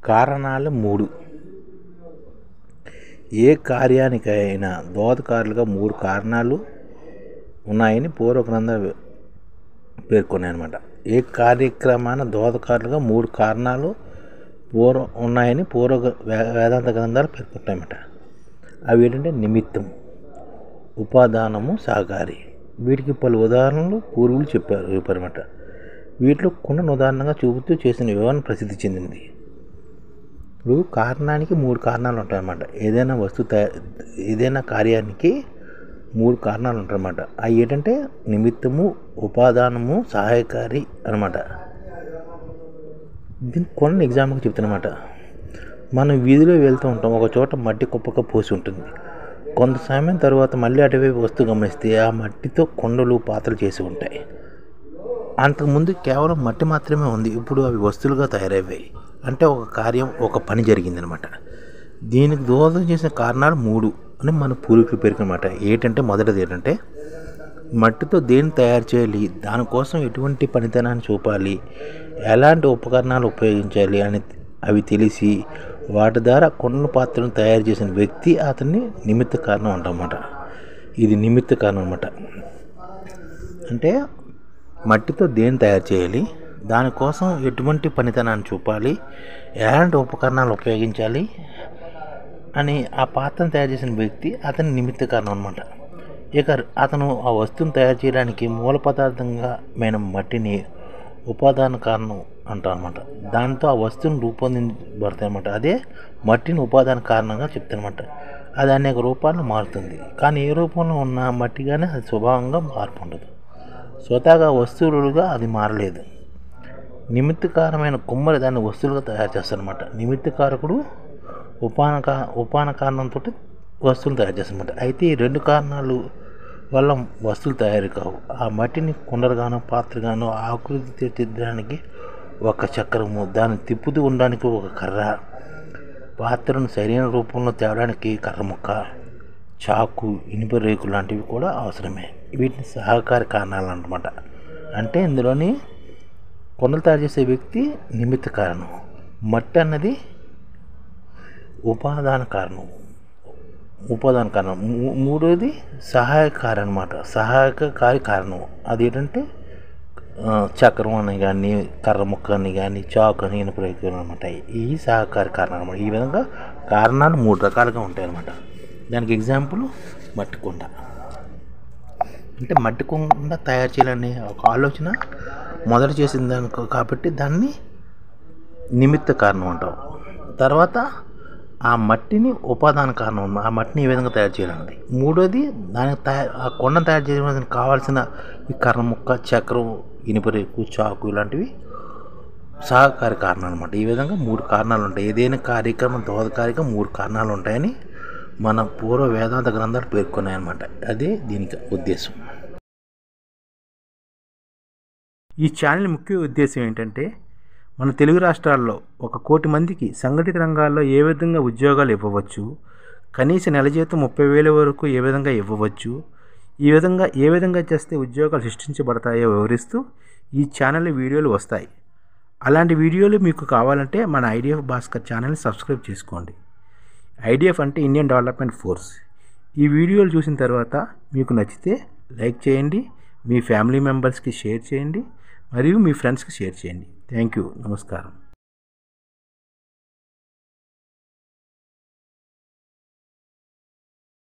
కారణాలు 3. ఏ కార్యానికైనా దోహదకారులుగా 3 కారణాలు ఉన్నాయని పూర్వ గ్రంథాలు పేర్కొన్నాయన్నమాట. ఏ కార్యక్రమాన దోహదకారులుగా 3 కారణాలు ఉన్నాయని వేదాంత గ్రంథాలు పేర్కొంటాయన్నమాట. అవి ఏంటంటే నిమిత్తం, ఉపాదానము, సహకారి. వీటికి పలు ఉదాహరణలు పూర్వులు చెప్పారన్నమాట. వీటిలో కొన్ని ఉదాహరణగా చూపుతూ చేసిన వివరణ ప్రసిద్ధి చెందింది. ఇప్పుడు కారణానికి 3 కారణాలు ఉంటాయన్నమాట. ఏదైనా కార్యానికి 3 కారణాలు ఉంటాయన్నమాట. అవి ఏంటంటే నిమిత్తము, ఉపాదానము, సహాయకారి అనమాట. దీనికి కొన్ని ఎగ్జాంపుల్ చెప్తానమాట. మనం వీధిలో వెళ్తూ ఉంటాం, ఒక చోట మట్టి కుప్పగా పోసి ఉంటుంది. కొంత సమయం తర్వాత మళ్ళీ అటువైపు వస్తూ గమనిస్తే ఆ మట్టితో కొండలు, పాత్రలు చేసి ఉంటాయి. అంతకుముందు కేవలం మట్టి మాత్రమే ఉంది, ఇప్పుడు అవి వస్తువులుగా తయారయ్యాయి. అంటే ఒక కార్యం, ఒక పని జరిగిందనమాట. దీనికి దోహదం చేసిన కారణాలు 3 అని మన పూర్వీకులు పేర్కొన్నమాట. మొదటిది ఏంటంటే మట్టితో దేన్ని తయారు చేయాలి, దానికోసం ఎటువంటి పనితనాన్ని చూపాలి, ఎలాంటి ఉపకరణాలు ఉపయోగించాలి అని అవి తెలిసి వాటి ద్వారా కొండల పాత్రలను తయారు చేసిన వ్యక్తి అతన్ని నిమిత్త కారణం అంటామన్నమాట. ఇది నిమిత్త కారణం అన్నమాట. అంటే మట్టితో దేన్ని తయారు చేయాలి, దానికోసం ఎటువంటి పనితనాన్ని చూపాలి, ఎలాంటి ఉపకరణాలు ఉపయోగించాలి అని ఆ పాత్రను తయారు చేసిన వ్యక్తి అతని నిమిత్త కారణం అనమాట. ఇక అతను ఆ వస్తువును తయారు చేయడానికి మూల పదార్థంగా మట్టిని ఉపాదాన కారణం అంటాం అనమాట. దాంతో ఆ వస్తువును రూపొందించబడతాయి అనమాట. అదే మట్టిని ఉపాదాన కారణంగా చెప్తానమాట. అది అనేక రూపాలను మారుతుంది, కానీ ఏ రూపంలో ఉన్న మట్టిగానే అది స్వభావంగా మార్పు ఉండదు. స్వతహాగా వస్తువులుగా అది మారలేదు. నిమిత్తకారమైన కుమ్మరి దాన్ని వస్తువులుగా తయారు చేస్తారనమాట. నిమిత్తకారకుడు ఉపాన కారణంతో వస్తువులు తయారు చేస్తారనమాట. అయితే ఈ 2 కారణాలు వల్ల వస్తువులు తయారు కావు. ఆ మట్టిని కుండలుగానో, పాత్రగానో ఆకృతి తీర్చడానికి ఒక చక్రము, దాన్ని తిప్పుతూ ఉండడానికి ఒక కర్ర, పాత్రను సరైన రూపంలో తేవడానికి కర్ర ముక్క, చాకు, ఇనుప రేకు లాంటివి కూడా అవసరమే. వీటిని సహకారి కారణాలు అన్నమాట. అంటే ఇందులోని కొండలు తయారు చేసే వ్యక్తి నిమిత్త కారణం, మట్టి అన్నది ఉపాదాన కారణం. మూడోది సహాయకారి అనమాట. సహాయకారి కారణం అది ఏంటంటే చక్రం అని కానీ, కర్ర ముక్క అని కానీ, చాకు అని, ఇనుప రేకు అనమాట. ఈ సహకారి కారణం అనమాట. ఈ విధంగా కారణాలు 3 రకాలుగా ఉంటాయి అన్నమాట. దానికి ఎగ్జాంపుల్ మట్టి కుండ. అంటే మట్టి కుండ తయారు చేయాలనే ఒక ఆలోచన మొదట చేసిన దానికి కాబట్టి దాన్ని నిమిత్త కారణం అంటాం. తర్వాత ఆ మట్టిని ఉపాదాన కారణం, ఆ మట్టిని ఏ విధంగా తయారు చేయాలన్నది. మూడోది ఆ కొండను తయారు చేయడానికి కావాల్సిన ఈ కర్ర ముక్క, చక్రం, ఇనుప రేకు, చాకు ఇలాంటివి సహకారి కారణాలు అనమాట. ఈ విధంగా 3 కారణాలు ఉంటాయి. ఏదైనా కార్యక్రమం దోహదకారిగా 3 కారణాలు ఉంటాయని మన పూర్వ వేదాంత గ్రంథాలు పేర్కొన్నాయన్నమాట. అదే దీనికి ఉద్దేశం. ఈ ఛానల్ ముఖ్య ఉద్దేశం ఏంటంటే మన తెలుగు రాష్ట్రాల్లో 1 కోటి మందికి సంఘటిత రంగాల్లో ఏ విధంగా ఉద్యోగాలు ఇవ్వవచ్చు, కనీస నెల జీతం 30,000 వరకు ఏ విధంగా ఇవ్వవచ్చు, ఏ విధంగా చేస్తే ఉద్యోగాలు సృష్టించబడతాయో వివరిస్తూ ఈ ఛానల్ వీడియోలు వస్తాయి. అలాంటి వీడియోలు మీకు కావాలంటే మన ఐడిఎఫ్ భాస్కర్ ఛానల్ని సబ్స్క్రైబ్ చేసుకోండి. ఐడిఎఫ్ అంటే ఇండియన్ డెవలప్మెంట్ ఫోర్స్. ఈ వీడియోలు చూసిన తర్వాత మీకు నచ్చితే లైక్ చేయండి, మీ ఫ్యామిలీ మెంబర్స్కి షేర్ చేయండి, మరియు మీ ఫ్రెండ్స్కి షేర్ చేయండి. Thank you. నమస్కారం.